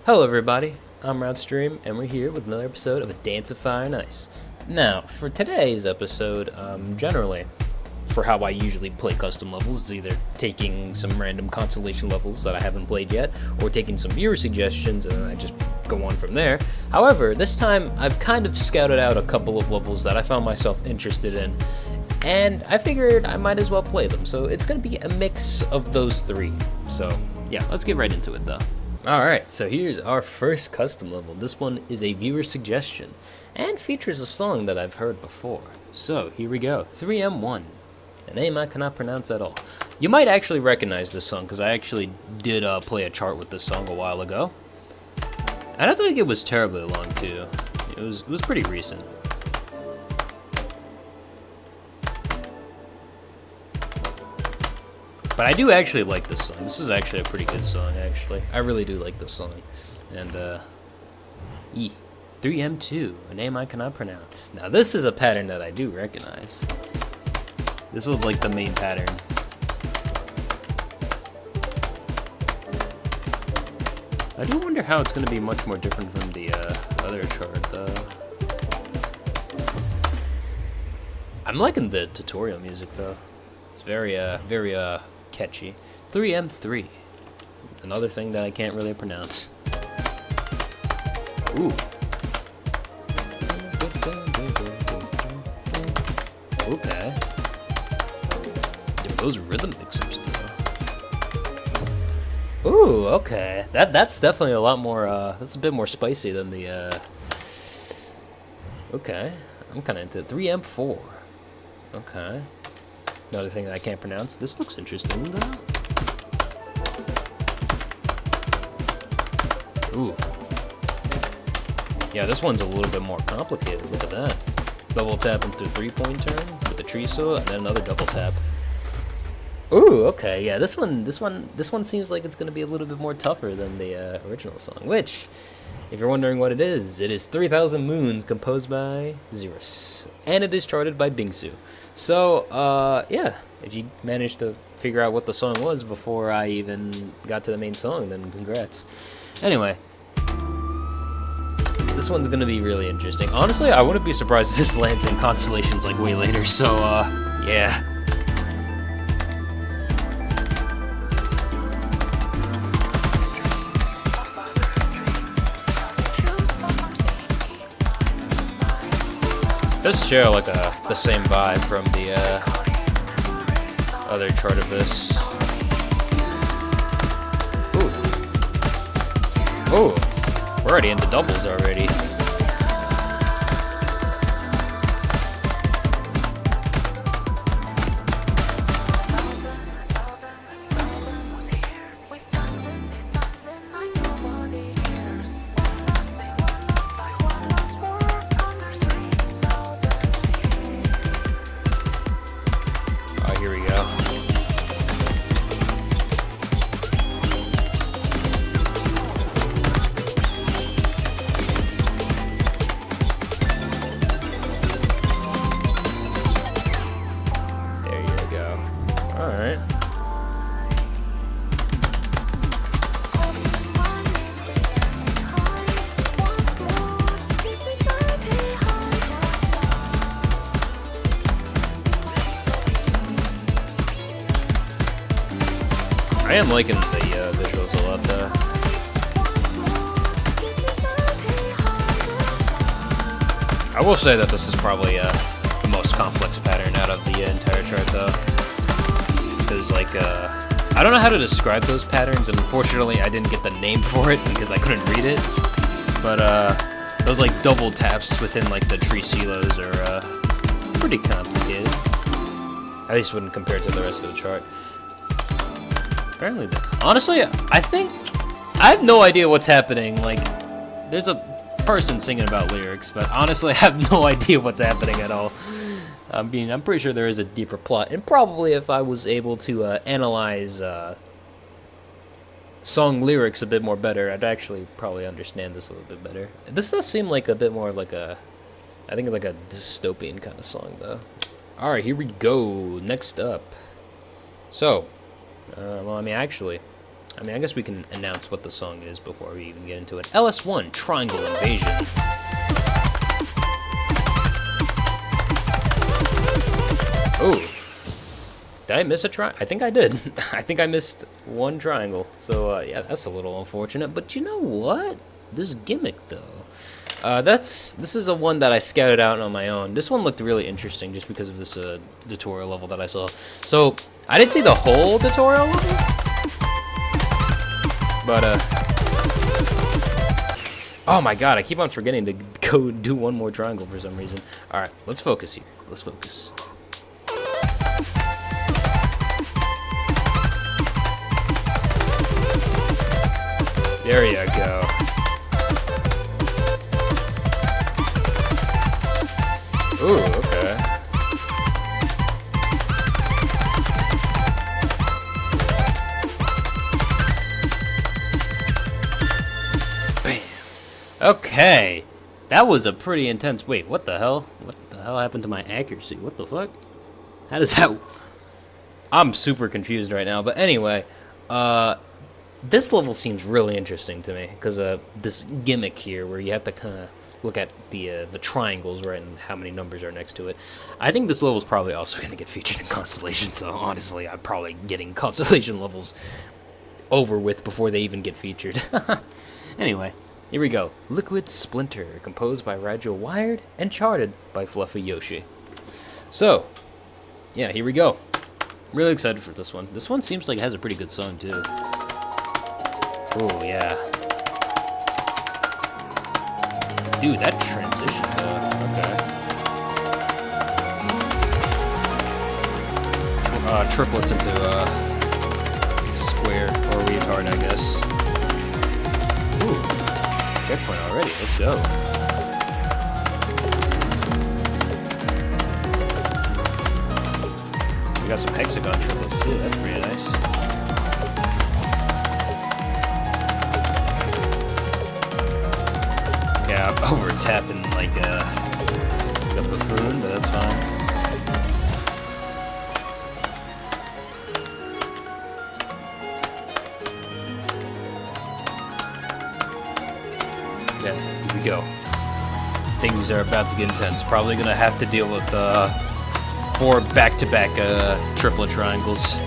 Hello everybody, I'm Wroughtstream, and we're here with another episode of A Dance of Fire and Ice. Now, for today's episode, generally, for how I usually play custom levels, it's either taking some random constellation levels that I haven't played yet, or taking some viewer suggestions, and then I just go on from there. However, this time, I've kind of scouted out a couple of levels that I found myself interested in, and I figured I might as well play them, so it's going to be a mix of those three. So, yeah, let's get right into it though. Alright, so here's our first custom level. This one is a viewer suggestion, and features a song that I've heard before. So, here we go. 3M1. A name I cannot pronounce at all. You might actually recognize this song, because I actually did play a chart with this song a while ago. And I don't think it was terribly long, too. It was pretty recent. But I do actually like this song. This is actually a pretty good song, actually. I really do like this song. And, 3M2, a name I cannot pronounce. Now, this is a pattern that I do recognize. This was, like, the main pattern. I do wonder how it's going to be much more different from the, other chart, though. I'm liking the tutorial music, though. It's very catchy. 3M3. Another thing that I can't really pronounce. Ooh. Okay. Yeah, those rhythm mix-ups though. Ooh, okay. That's definitely a lot more, that's a bit more spicy than the, Okay. I'm kinda into it. 3M4. Okay. Another thing that I can't pronounce. This looks interesting, though. Ooh. Yeah, this one's a little bit more complicated. Look at that. Double tap into a three-point turn with the tree saw, and then another double tap. Ooh, okay. Yeah, this one seems like it's gonna be a little bit more tougher than the original song. Which, if you're wondering what it is 3000 Moons, composed by Xerus, and it is charted by Bingsu. So, yeah, if you managed to figure out what the song was before I even got to the main song, then congrats. Anyway, this one's gonna be really interesting. Honestly, I wouldn't be surprised if this lands in Constellations, like, way later, so, yeah. Does share like the same vibe from the other chart of this. Ooh. Ooh. We're already into doubles already. Here we go. There you go. Alright. I am liking the visuals a lot, though. I will say that this is probably the most complex pattern out of the entire chart, though. Because, like, I don't know how to describe those patterns, and unfortunately I didn't get the name for it because I couldn't read it. But, those, like, double taps within, like, the tree silos are pretty complicated. At least when compared to the rest of the chart. Apparently, honestly, I think I have no idea what's happening. Like, there's a person singing about lyrics, but honestly, I have no idea what's happening at all. I mean, I'm pretty sure there is a deeper plot, and probably if I was able to analyze song lyrics a bit more better, I'd actually probably understand this a little bit better. This does seem like a bit more like a, I think like a dystopian kind of song, though. All right, here we go. Next up. So. Well, I mean, actually, I mean, I guess we can announce what the song is before we even get into it. LS1, Triangle Invasion. Oh. Did I miss a triangle? I think I did. I think I missed one triangle. So, yeah, that's a little unfortunate. But you know what? This gimmick, though. This is a one that I scouted out on my own. This one looked really interesting just because of this tutorial level that I saw. So, I didn't see the whole tutorial level. But, oh my god, I keep on forgetting to go do one more triangle for some reason. Alright, let's focus here. Let's focus. There you go. Ooh, okay. Bam. Okay. That was a pretty intense... Wait, what the hell? What the hell happened to my accuracy? What the fuck? How does that... I'm super confused right now. But anyway, this level seems really interesting to me because this gimmick here where you have to kind of look at the triangles, right, and how many numbers are next to it. I think this level is probably also going to get featured in Constellations, so honestly, I'm probably getting Constellation levels over with before they even get featured. Anyway, here we go. Liquid Splinter, composed by Rigel Wired and charted by Fluffy Yoshi. So, yeah, here we go. Really excited for this one. This one seems like it has a pretty good song, too. Oh, yeah. Dude, that transition, okay. Triplets into, square, or retard, I guess. Ooh, checkpoint already, let's go. We got some hexagon triplets, too, that's pretty nice. Yeah, I'm over tapping like a buffoon, but that's fine. Yeah, here we go. Things are about to get intense. Probably gonna have to deal with 4 back-to-back triplet triangles.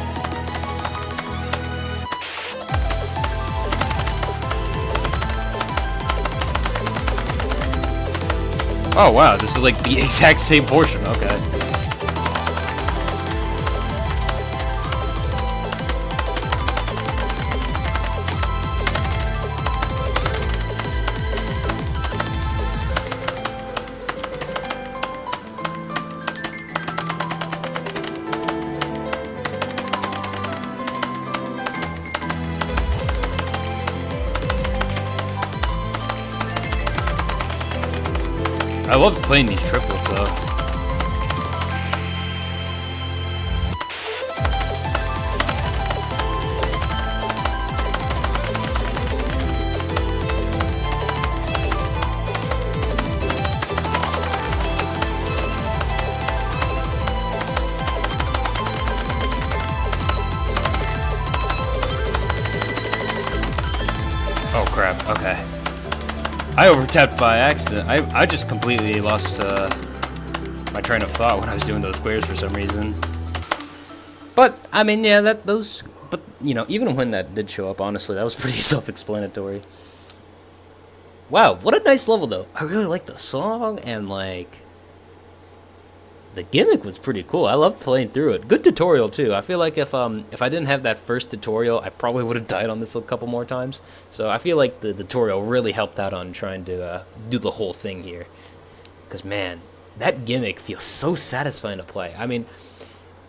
Oh wow, this is like the exact same portion, okay. I love playing these triplets, though. Oh crap, okay. I over-tapped by accident. I just completely lost my train of thought when I was doing those squares for some reason. But, I mean, yeah, but, you know, even when that did show up, honestly, that was pretty self-explanatory. Wow, what a nice level, though. I really like the song, and, like, the gimmick was pretty cool. I loved playing through it. Good tutorial, too. I feel like if I didn't have that first tutorial, I probably would have died on this a couple more times. So I feel like the tutorial really helped out on trying to do the whole thing here. Because, man, that gimmick feels so satisfying to play. I mean,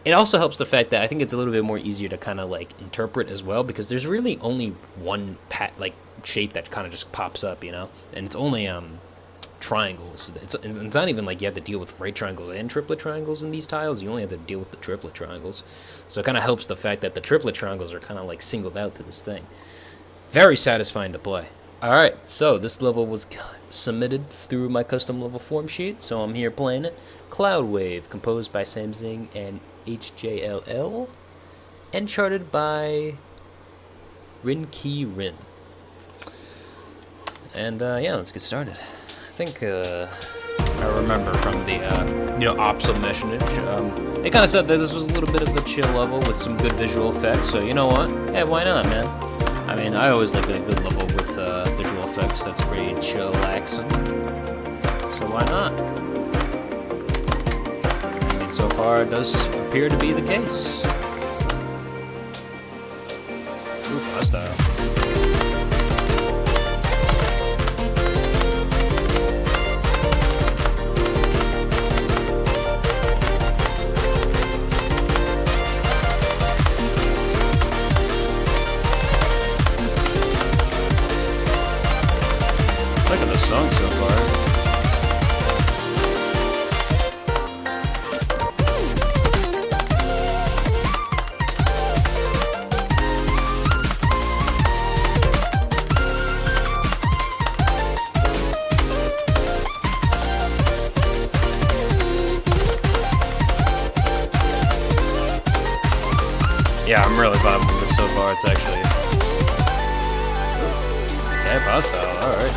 it also helps the fact that I think it's a little bit more easier to kind of, like, interpret as well. Because there's really only one, shape that kind of just pops up, you know? And it's only, triangles. It's not even like you have to deal with right triangles and triplet triangles in these tiles. You only have to deal with the triplet triangles. So it kind of helps the fact that the triplet triangles are kind of like singled out to this thing. Very satisfying to play. Alright, so this level was submitted through my custom level form sheet, so I'm here playing it. Cloud Wave, composed by Samsung and HJLL, and charted by Rin Ki Rin. And yeah, let's get started. I think I remember from the Opsa message, they kind of said that this was a little bit of a chill level with some good visual effects. So you know what? Hey, why not, man? I mean, I always like a good level with visual effects that's pretty chillaxing. So why not? And so far, it does appear to be the case. Ooh, hostile. Look at the song so far. Yeah, I'm really vibing with this so far. It's actually... Okay, hostile, alright.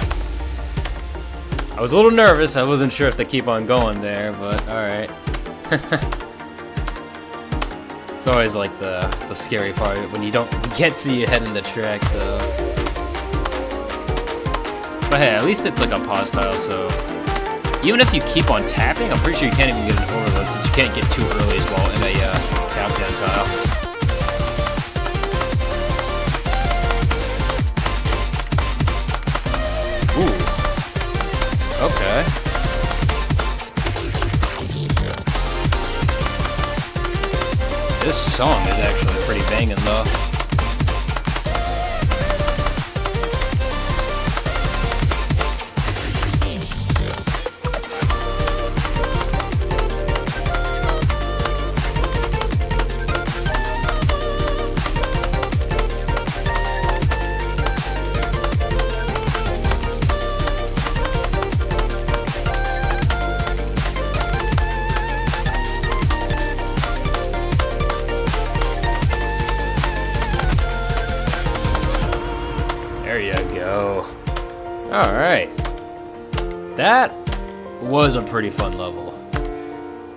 I was a little nervous. I wasn't sure if to keep on going there, but alright. It's always like the scary part when you can't see ahead in the track, so... But hey, at least it's like a pause tile, so... Even if you keep on tapping, I'm pretty sure you can't even get an overload since you can't get too early as well in a countdown tile. Ooh. Okay. This song is actually pretty banging though. There you go. Alright. That was a pretty fun level.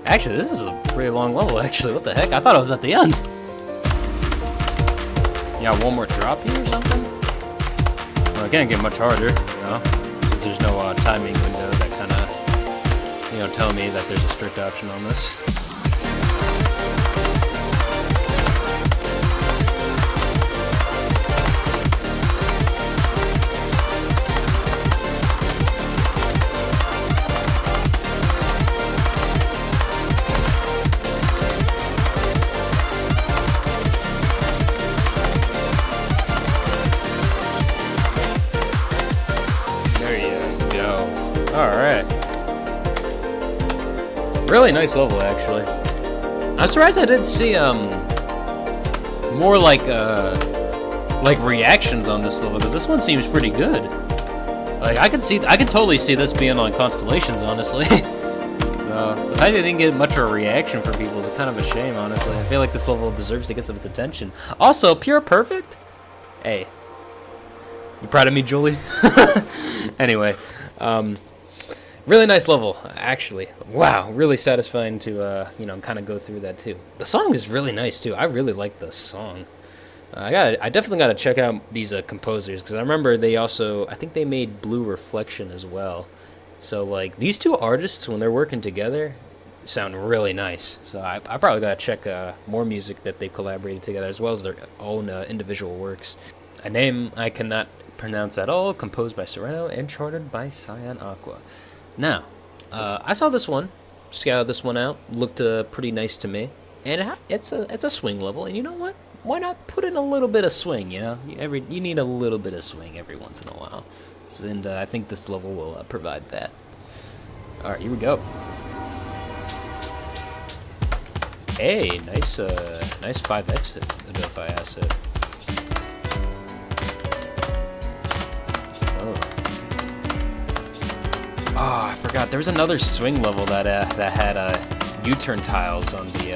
Actually, this is a pretty long level, actually. What the heck? I thought I was at the end. Yeah, one more drop here or something? Well, it can't get much harder, you know? Since there's no timing window that kind of, tell me that there's a strict option on this. Alright. Really nice level, actually. I'm surprised I didn't see, more like reactions on this level, because this one seems pretty good. Like, I could totally see this being on Constellations, honestly. So, the fact they didn't get much of a reaction from people is kind of a shame, honestly. I feel like this level deserves to get some attention. Also, Pure Perfect? Hey. You proud of me, Julie? Anyway, really nice level, actually. Wow, really satisfying to, kind of go through that, too. The song is really nice, too. I really like the song. I definitely got to check out these composers, because I remember they also, I think they made Blue Reflection as well. So, like, these two artists, when they're working together, sound really nice. So I probably got to check more music that they've collaborated together, as well as their own individual works. A name I cannot pronounce at all, composed by Sereno and charted by Cyan Aqua. Now, I saw this one, scouted this one out, looked pretty nice to me, and it's a swing level, and you know what? Why not put in a little bit of swing, you know? You need a little bit of swing every once in a while. So, and I think this level will provide that. Alright, here we go. Hey, nice 5x if I acid. Oh, I forgot. There was another swing level that had U-turn tiles on the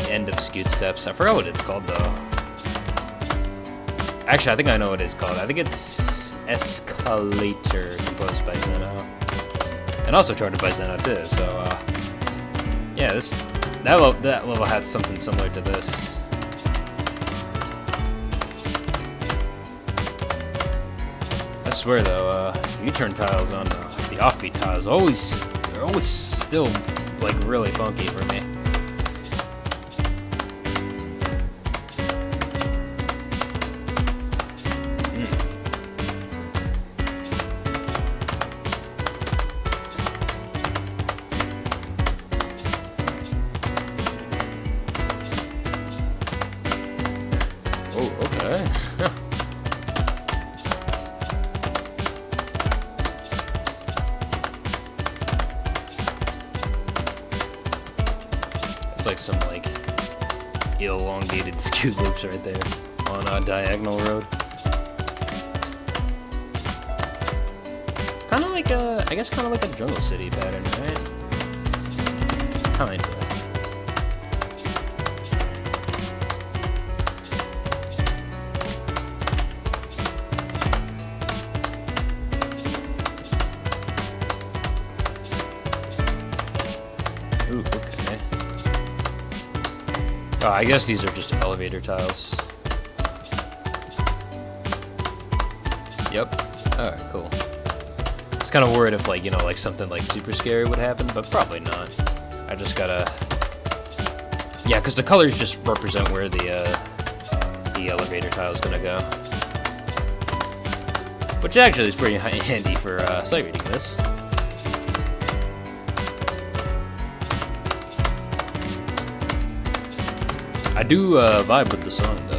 end of Scoot Steps. I forgot what it's called though. Actually, I think I know what it's called. I think it's Escalator, composed by Zeno. And also charted by Zeno, too. So, yeah, that level had something similar to this. I swear, though, U-turn tiles on the offbeat tiles they're always still, like, really funky for me. Okay. It's like some like elongated skew loops right there on a diagonal road. Kind of like I guess kind of like a Jungle City pattern, right? Kinda. Ooh, okay. Oh, I guess these are just elevator tiles. Yep. Alright, cool. It's kind of worried if, like, you know, like something like super scary would happen, but probably not. I just gotta... Yeah, because the colors just represent where the elevator tile is gonna go. Which actually is pretty handy for sight reading this. I do vibe with the song though.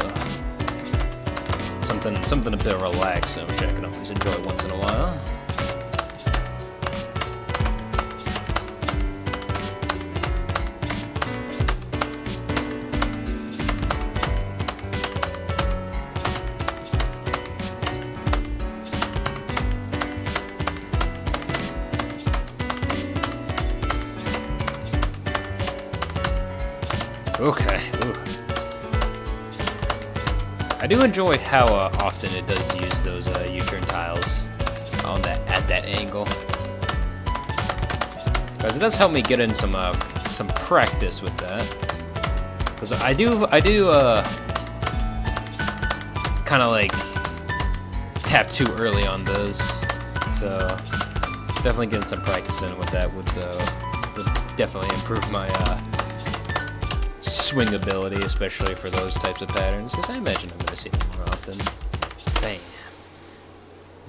Something a bit relaxing, which I can always enjoy once in a while. Okay. Ooh. I do enjoy how often it does use those U-turn tiles on at that angle, because it does help me get in some practice with that. Because I do kind of like tap too early on those, so definitely getting some practice in with that would definitely improve my swing ability, especially for those types of patterns, because I imagine I'm going to see them more often. Bam.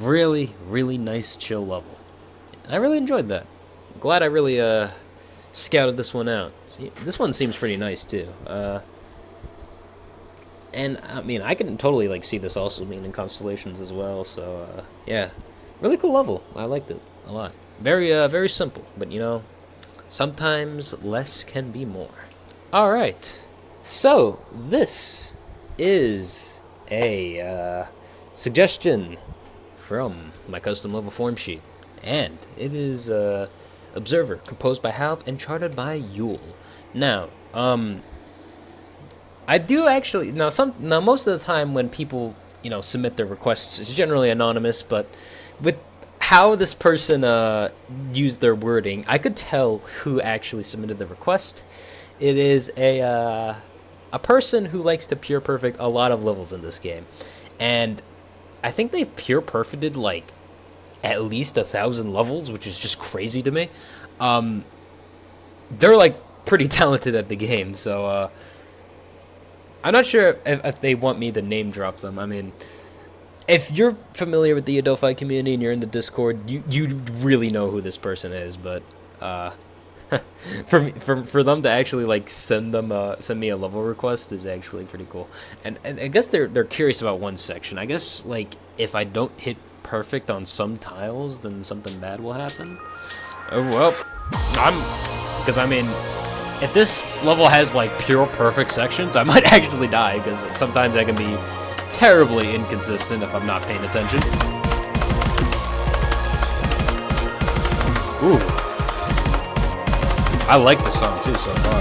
Really, really nice chill level. I really enjoyed that. I'm glad I really scouted this one out. See, this one seems pretty nice too. And I mean, I can totally like see this also being in constellations as well. So yeah, really cool level. I liked it a lot. Very very simple, but you know, sometimes less can be more. Alright, so this is a suggestion from my custom level form sheet, and it is Observer, composed by Halv and charted by Yule. Now, I do actually, now most of the time when people, you know, submit their requests, it's generally anonymous, but with how this person used their wording, I could tell who actually submitted the request. It is a person who likes to pure perfect a lot of levels in this game, and I think they've pure perfected like at least 1,000 levels, which is just crazy to me. They're like pretty talented at the game, so I'm not sure if they want me to name drop them. I mean, if you're familiar with the Adelphi community and you're in the Discord, you really know who this person is, but for them to actually like send me a level request is actually pretty cool. And I guess they're curious about one section. I guess like if I don't hit perfect on some tiles, then something bad will happen. Oh well, because I mean, if this level has like pure perfect sections, I might actually die, because sometimes I can be terribly inconsistent if I'm not paying attention. Ooh. I like the song too so far.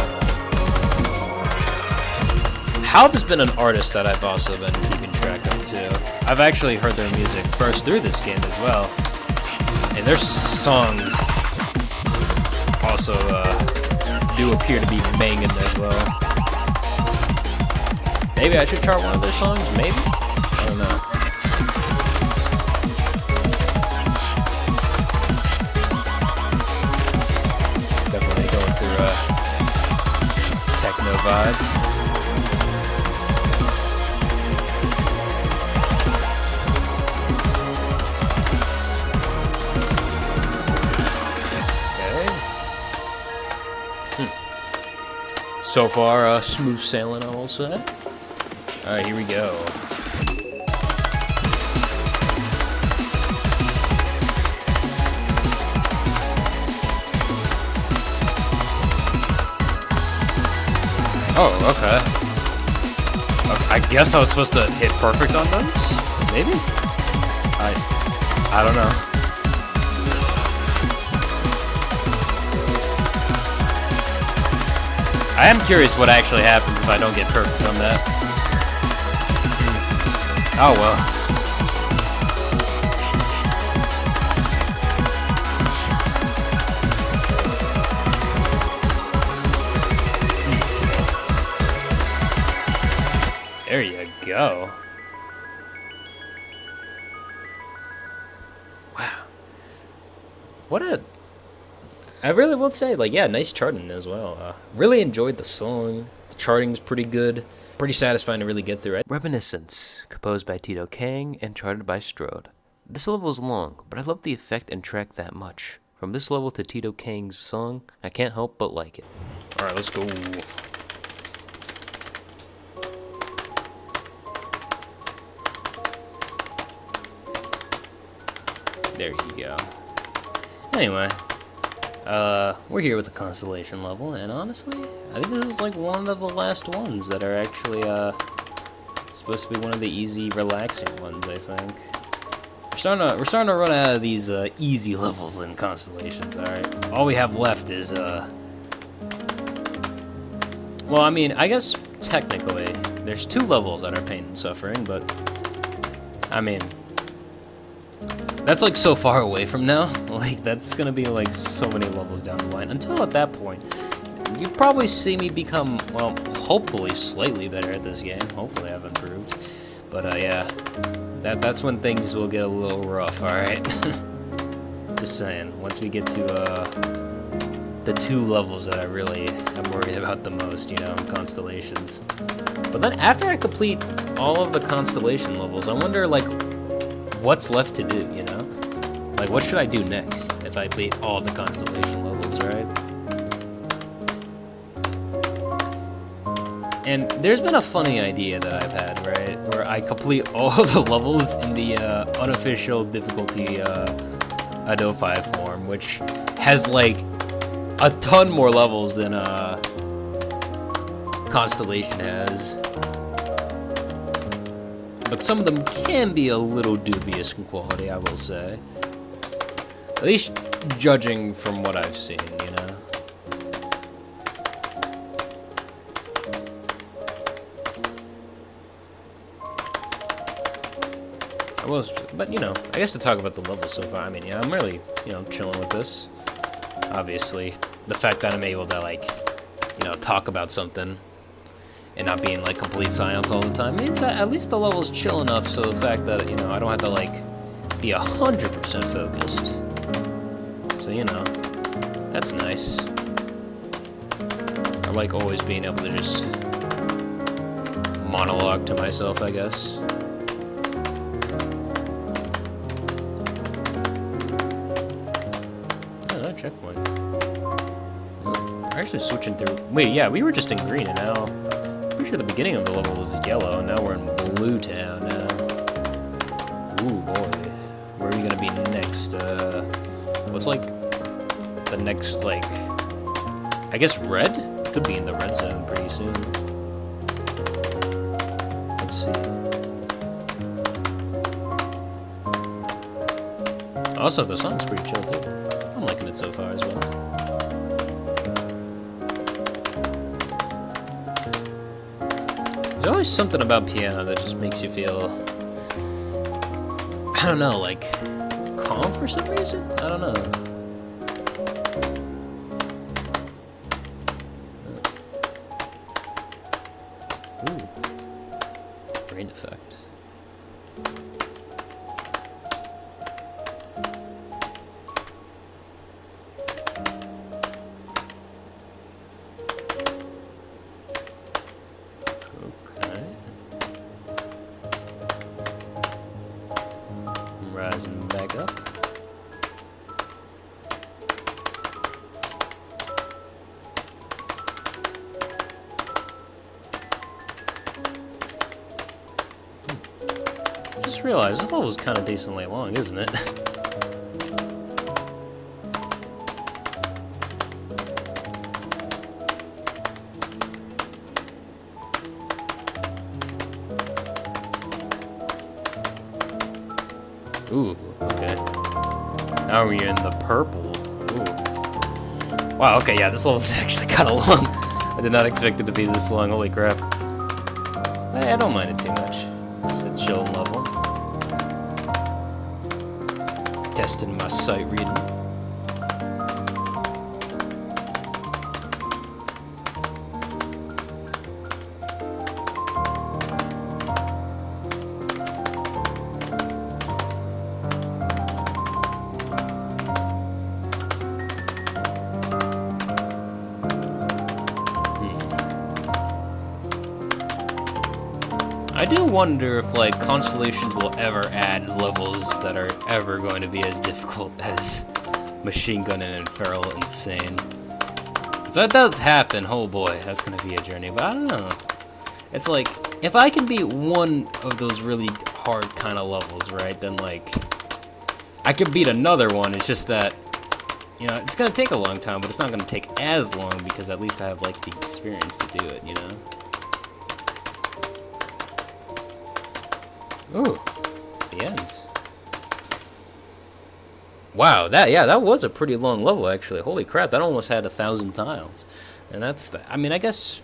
Halv has been an artist that I've also been keeping track of them too. I've actually heard their music first through this game as well. And their songs also do appear to be banging as well. Maybe I should chart one of their songs, maybe? I don't know. Definitely going through a techno vibe. So far, smooth sailing, I will say. Alright, here we go. Oh, okay. I guess I was supposed to hit perfect on those? Maybe? I don't know. I am curious what actually happens if I don't get perfect on that. Oh well. There you go. Wow. What a... I really will say, like, yeah, nice charting as well. Really enjoyed the song. The charting's pretty good. Pretty satisfying to really get through it. Reminiscence, composed by Tito Kang and charted by Strode. This level is long, but I love the effect and track that much. From this level to Tito Kang's song, I can't help but like it. Alright, let's go. There you go. Anyway. We're here with the constellation level, and honestly, I think this is like one of the last ones that are actually, supposed to be one of the easy, relaxing ones, I think. We're starting to run out of these, easy levels in constellations, alright? All we have left is, well, I mean, I guess, technically, there's 2 levels that are pain and suffering, but, I mean... That's like so far away from now. Like, that's gonna be like so many levels down the line. Until at that point, you'd probably see me become, well, hopefully slightly better at this game. Hopefully I've improved. But yeah, that's when things will get a little rough, alright? Just saying, once we get to the 2 levels that I really am worried about the most, you know, constellations. But then after I complete all of the constellation levels, I wonder, like, what's left to do, you know? Like, what should I do next if I beat all the constellation levels, right? And there's been a funny idea that I've had, right? Where I complete all of the levels in the unofficial difficulty Ado 5 form, which has, like, a ton more levels than Constellation has. But some of them can be a little dubious in quality, I will say. At least judging from what I've seen, you know? But, you know, I guess to talk about the levels so far, I mean, yeah, I'm really, you know, chilling with this. Obviously, the fact that I'm able to, like, you know, talk about something and not being, like, complete silence all the time means that at least the level's chill enough, so the fact that, you know, I don't have to, like, be 100% focused. So, you know, that's nice. I like always being able to just monologue to myself, I guess. Oh, that checkpoint. We're actually switching through. Wait, yeah, we were just in green, and now pretty sure the beginning of the level was yellow, and now we're in Blue Town now. Ooh, boy. Where are we gonna be next? What's, like, the next, like... I guess red? Could be in the red zone pretty soon. Let's see. Also, the song's pretty chill, too. I'm liking it so far as well. There's always something about piano that just makes you feel I don't know, like, calm for some reason? I don't know. Ooh. Rain effect. Okay. I'm rising back up. I just realized this level's kind of decently long, isn't it? Ooh, okay. Now we're in the purple. Ooh. Wow, okay, yeah, this level's actually kind of long. I did not expect it to be this long, holy crap. I don't mind it too much. It's a chill level. Testing my sight reading. I do wonder if, like, Constellations will ever add levels that are ever going to be as difficult as Machine Gun and Feral Insane. Because that does happen, oh boy, that's going to be a journey, but I don't know. It's like, if I can beat one of those really hard kind of levels, right, then, like, I could beat another one. It's just that, you know, it's going to take a long time, but it's not going to take as long because at least I have, like, the experience to do it, you know? Ooh, the end. Wow, that was a pretty long level, actually. Holy crap, that almost had 1,000 tiles. And that's, I mean, I guess,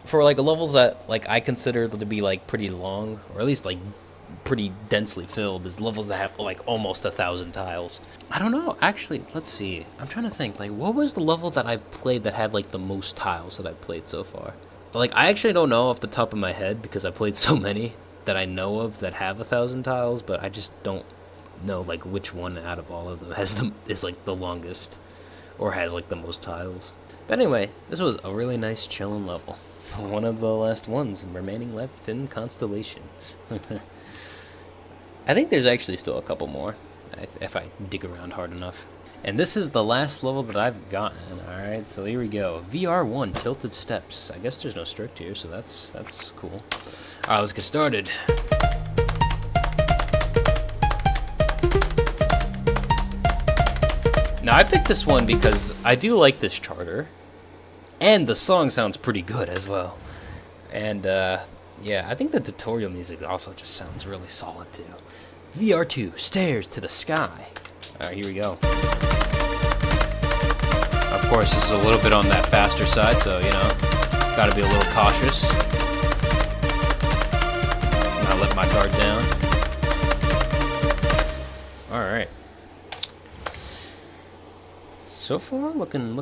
for, like, levels that, like, I consider to be, like, pretty long, or at least, like, pretty densely filled, is levels that have, like, almost 1,000 tiles. I don't know, actually, let's see. I'm trying to think, like, what was the level that I've played that had, like, the most tiles that I've played so far? Like, I actually don't know off the top of my head, because I've played so many that I know of that have 1,000 tiles, but I just don't know, like, which one out of all of them is like the longest or has like the most tiles. But anyway, this was a really nice chilling level. One of the last ones remaining left in Constellations. I think there's actually still a couple more if I dig around hard enough. And this is the last level that I've gotten. Alright, so here we go. VR1, Tilted Steps. I guess there's no strict here, so that's cool. Alright, let's get started. Now, I picked this one because I do like this charter. And the song sounds pretty good as well. And, yeah, I think the tutorial music also just sounds really solid, too. VR2, Stairs to the Sky. Alright, here we go. Of course, this is a little bit on that faster side, so, you know, gotta be a little cautious. Not let my guard down. Alright. So far, looking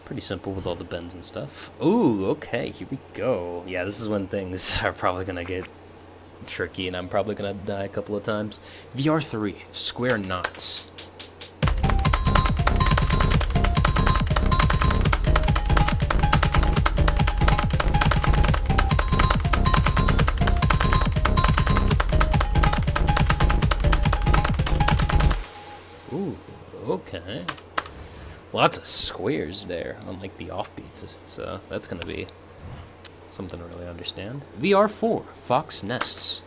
pretty simple with all the bends and stuff. Ooh, okay, here we go. Yeah, this is when things are probably gonna get tricky, and I'm probably gonna die a couple of times. VR3, Square Knots. Ooh, okay. Lots of squares there, unlike the offbeats, so that's gonna be something to really understand. VR4, Fox Nests.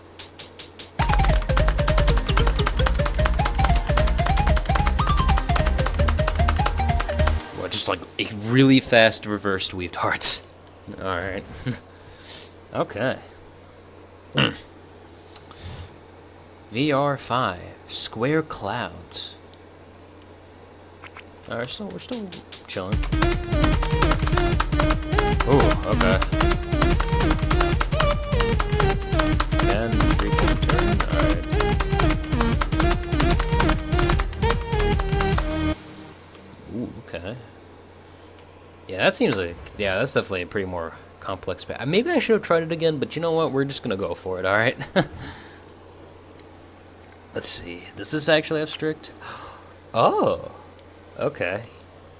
Well, just like a really fast reversed weaved hearts. Alright. Okay. VR5, Square Clouds. Alright, we're still chilling. Ooh, okay. And repeat turn. Alright. Ooh, okay. Yeah, that seems like, yeah, that's definitely a pretty more complex path. Maybe I should have tried it again, but you know what? We're just gonna go for it, alright? Let's see. Does this actually have strict? Oh, okay.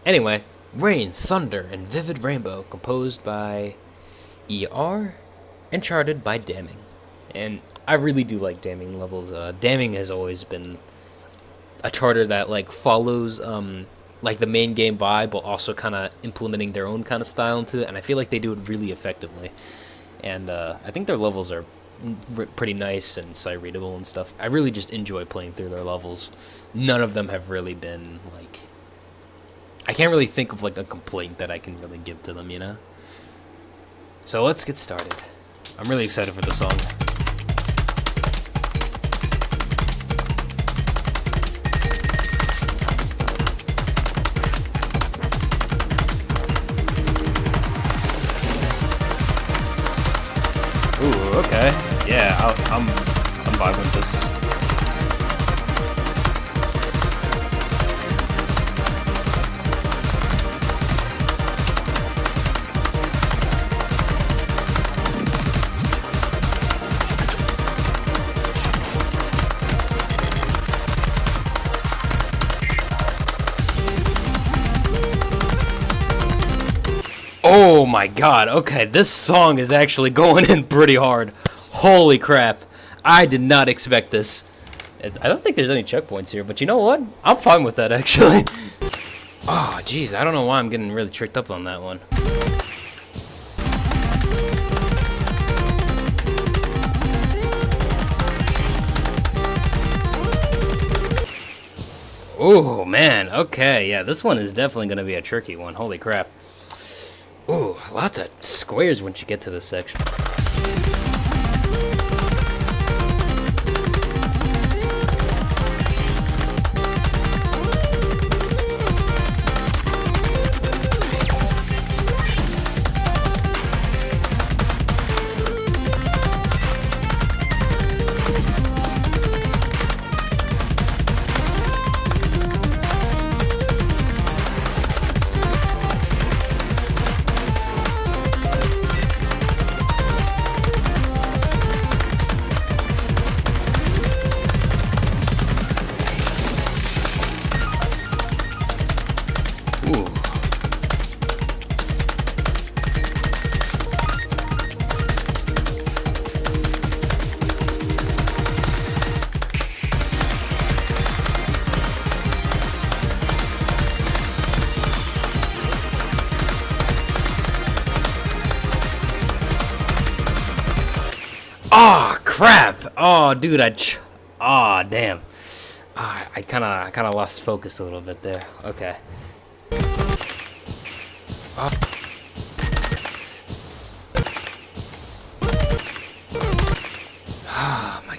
Anyway, Rain, Thunder, and Vivid Rainbow, composed by ER and charted by Damming. And I really do like Damming levels. Damming has always been a charter that like follows like the main game vibe, but also kind of implementing their own kind of style into it. And I feel like they do it really effectively. And I think their levels are pretty nice and sight readable and stuff. I really just enjoy playing through their levels. None of them have really been like, I can't really think of like a complaint that I can really give to them, you know? So let's get started. I'm really excited for the song. Ooh, okay. Yeah, I'm vibing with this. Oh my god, okay, this song is actually going in pretty hard. Holy crap. I did not expect this. I don't think there's any checkpoints here, but you know what? I'm fine with that, actually. Oh, jeez, I don't know why I'm getting really tricked up on that one. Oh, man, okay, yeah, this one is definitely going to be a tricky one. Holy crap. Ooh, lots of squares once you get to this section. Oh crap! Oh dude, oh damn! I kind of lost focus a little bit there. Okay. Oh. Oh my.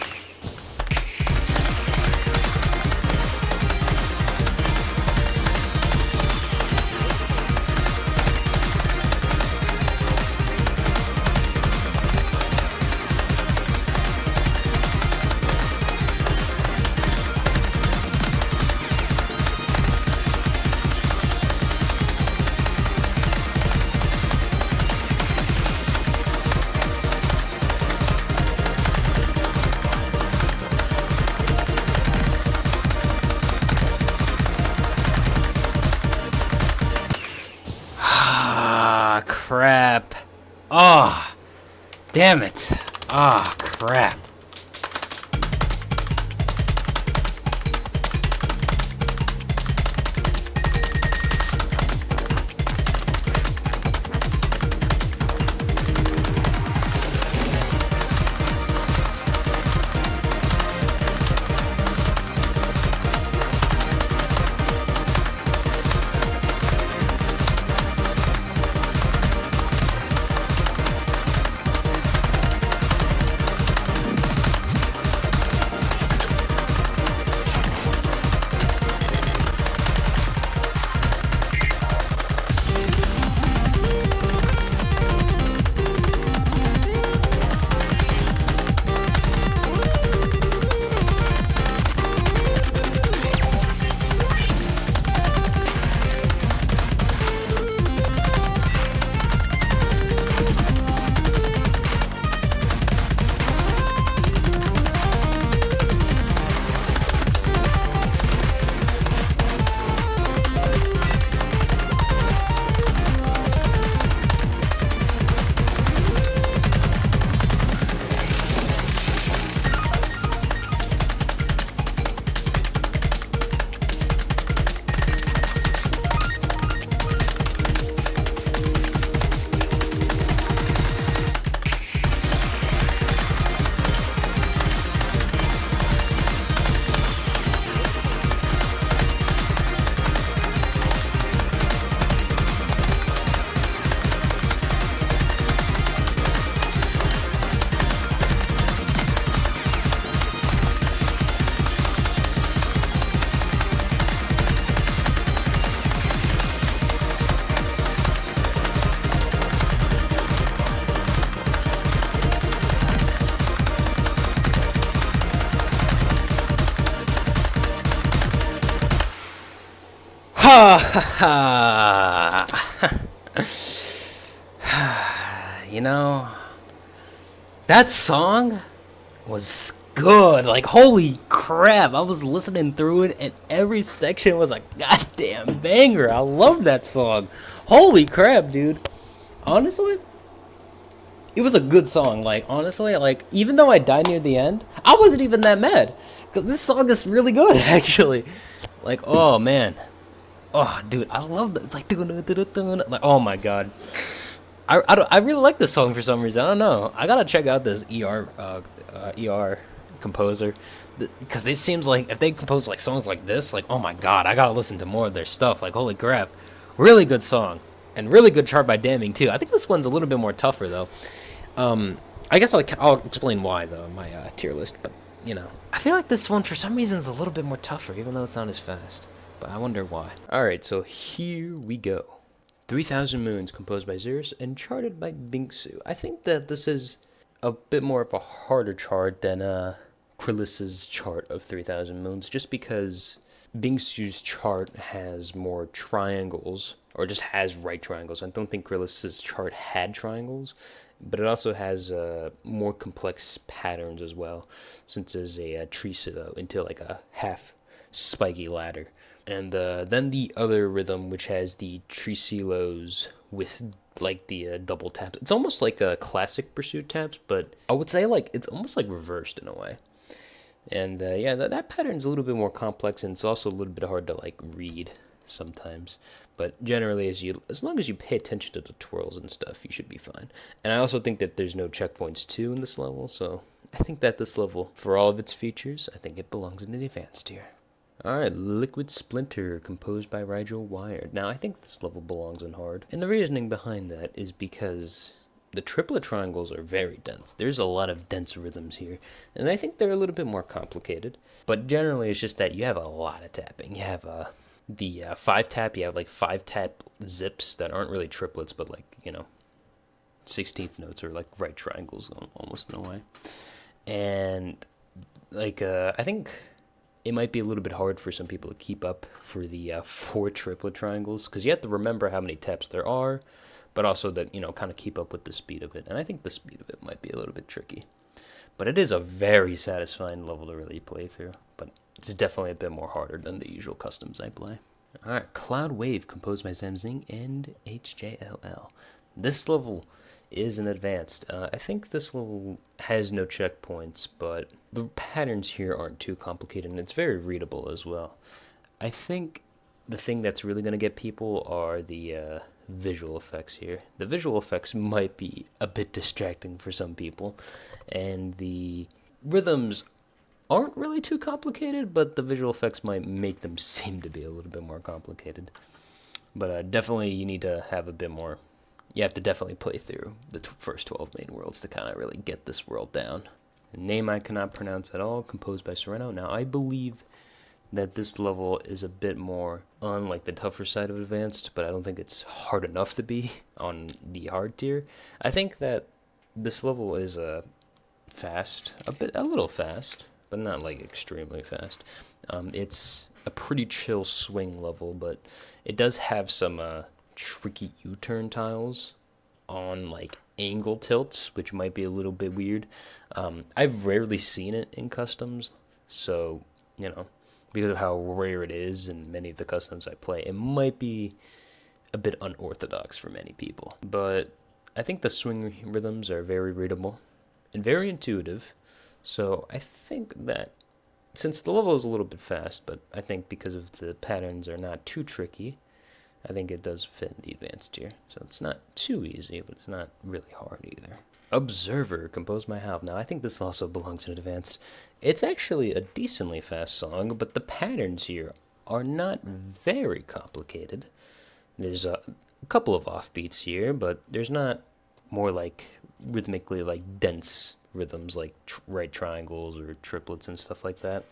Crap. Oh, damn it. Oh, crap. Ha ha. You know, that song was good. Like, holy crap. I was listening through it, and every section was a goddamn banger. I love that song. Holy crap, dude. Honestly, it was a good song. Like, honestly, like, even though I died near the end, I wasn't even that mad. Because this song is really good, actually. Like, oh, man. Oh, dude, I love that. It's like, like, oh my god. I really like this song for some reason. I don't know. I gotta check out this ER composer, because it seems like if they compose like songs like this, like, oh my god, I gotta listen to more of their stuff. Like, holy crap, really good song and really good chart by Damning too. I think this one's a little bit more tougher though. I guess I'll explain why though in my tier list, but you know, I feel like this one for some reason is a little bit more tougher, even though it's not as fast. But I wonder why. All right, so here we go. 3000 Moons, composed by Xerus and charted by Binksu. I think that this is a bit more of a harder chart than Krillis's chart of 3000 Moons, just because Binksu's chart has more triangles, or just has right triangles. I don't think Krillis's chart had triangles, but it also has more complex patterns as well, since it's a tree into like a half spiky ladder. And then the other rhythm, which has the tricilos with like the double taps. It's almost like a classic pursuit taps, but I would say like it's almost like reversed in a way. And yeah, that pattern's a little bit more complex, and it's also a little bit hard to like read sometimes. But generally, as long as you pay attention to the twirls and stuff, you should be fine. And I also think that there's no checkpoints too in this level, so I think that this level, for all of its features, I think it belongs in the advanced tier. Alright, Liquid Splinter, composed by Rigel Wired. Now, I think this level belongs in hard. And the reasoning behind that is because the triplet triangles are very dense. There's a lot of dense rhythms here. And I think they're a little bit more complicated. But generally, it's just that you have a lot of tapping. You have the 5-tap, you have like 5-tap zips that aren't really triplets, but like, you know, 16th notes or like right triangles almost in a way. And like, I think it might be a little bit hard for some people to keep up for the 4 triplet triangles, because you have to remember how many taps there are, but also that, you know, kind of keep up with the speed of it. And I think the speed of it might be a little bit tricky. But it is a very satisfying level to really play through. But it's definitely a bit more harder than the usual customs I play. Alright, Cloud Wave, composed by Zamzing and HJLL. This level is an advanced. I think this level has no checkpoints, but the patterns here aren't too complicated, and it's very readable as well. I think the thing that's really going to get people are the visual effects here. The visual effects might be a bit distracting for some people, and the rhythms aren't really too complicated, but the visual effects might make them seem to be a little bit more complicated. But definitely you need to have a bit more. You have to definitely play through the first 12 main worlds to kind of really get this world down. A name I cannot pronounce at all, composed by Sereno. Now, I believe that this level is a bit more on like the tougher side of advanced, but I don't think it's hard enough to be on the hard tier. I think that this level is fast, a little fast, but not like extremely fast. It's a pretty chill swing level, but it does have some tricky U-turn tiles on like angle tilts, which might be a little bit weird. I've rarely seen it in customs, so you know, because of how rare it is in many of the customs I play, it might be a bit unorthodox for many people. But I think the swing rhythms are very readable and very intuitive, so I think that since the level is a little bit fast, but I think because of the patterns are not too tricky, I think it does fit in the advanced tier. So it's not too easy, but it's not really hard either. Observer, composed by Halv. Now, I think this also belongs in advanced. It's actually a decently fast song, but the patterns here are not very complicated. There's a couple of offbeats here, but there's not more like rhythmically like dense rhythms like right triangles or triplets and stuff like that.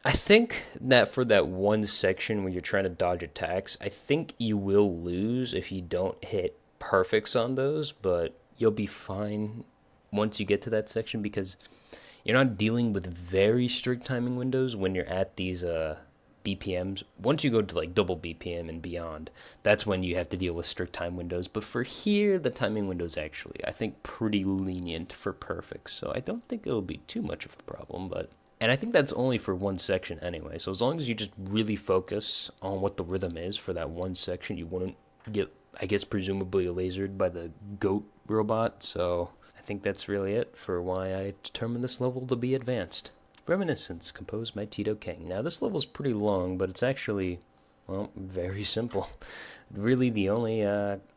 I think that for that one section where you're trying to dodge attacks, I think you will lose if you don't hit perfects on those, but you'll be fine once you get to that section because you're not dealing with very strict timing windows when you're at these BPMs. Once you go to like double BPM and beyond, that's when you have to deal with strict time windows. But for here, the timing window is actually, I think, pretty lenient for perfects. So I don't think it'll be too much of a problem. And I think that's only for one section anyway. So as long as you just really focus on what the rhythm is for that one section, you wouldn't get, I guess, presumably lasered by the goat robot. So I think that's really it for why I determined this level to be advanced. Reminiscence, composed by Tito King. Now, this level's pretty long, but it's actually, well, very simple. Really, the only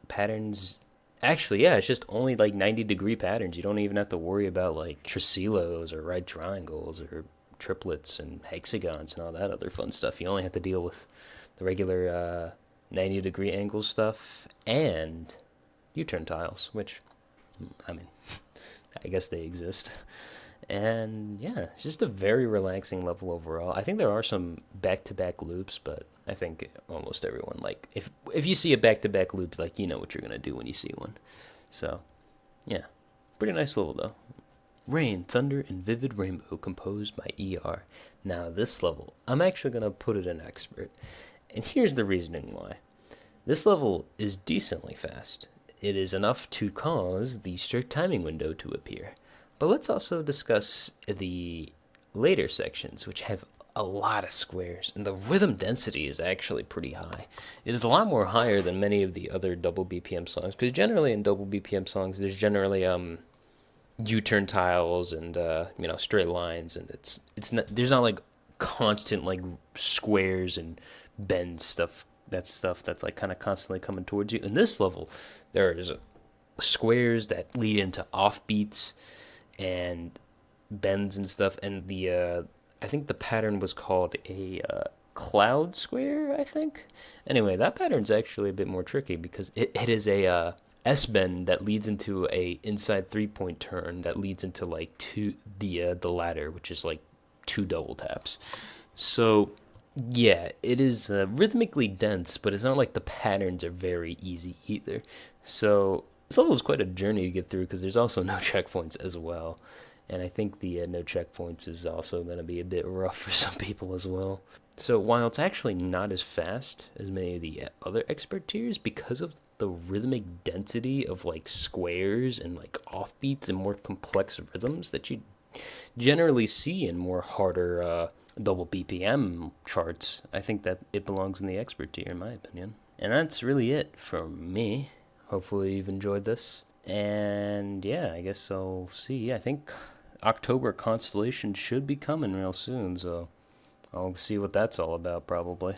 patterns... Actually, yeah, it's just only like 90-degree patterns. You don't even have to worry about like tricilos or right triangles or triplets and hexagons and all that other fun stuff. You only have to deal with the regular 90-degree angle stuff and U-turn tiles, which, I mean, I guess they exist. And yeah, it's just a very relaxing level overall. I think there are some back-to-back loops, but I think almost everyone, like, if you see a back-to-back loop, like, you know what you're going to do when you see one. So, yeah, pretty nice level, though. Rain, Thunder, and Vivid Rainbow, composed by ER. Now, this level, I'm actually going to put it in Expert. And here's the reasoning why. This level is decently fast. It is enough to cause the strict timing window to appear. But let's also discuss the later sections, which have a lot of squares, and the rhythm density is actually pretty high. It is a lot more higher than many of the other double BPM songs, because generally in double BPM songs, there's generally U-turn tiles and straight lines, and it's not, there's not like constant like squares and bend stuff. That's like kind of constantly coming towards you. In this level, there's squares that lead into offbeats and bends and stuff, and I think the pattern was called a cloud square, I think. Anyway, that pattern's actually a bit more tricky because it is a S-bend that leads into a inside 3-point turn that leads into like the ladder, which is like 2 double taps. So yeah, it is rhythmically dense, but it's not like the patterns are very easy either. So this level is quite a journey to get through because there's also no checkpoints as well. And I think the no checkpoints is also going to be a bit rough for some people as well. So while it's actually not as fast as many of the other expert tiers, because of the rhythmic density of like squares and like offbeats and more complex rhythms that you generally see in more harder double BPM charts, I think that it belongs in the expert tier in my opinion. And that's really it from me. Hopefully you've enjoyed this. And yeah, I guess I'll see. I think October Constellation should be coming real soon, so I'll see what that's all about probably.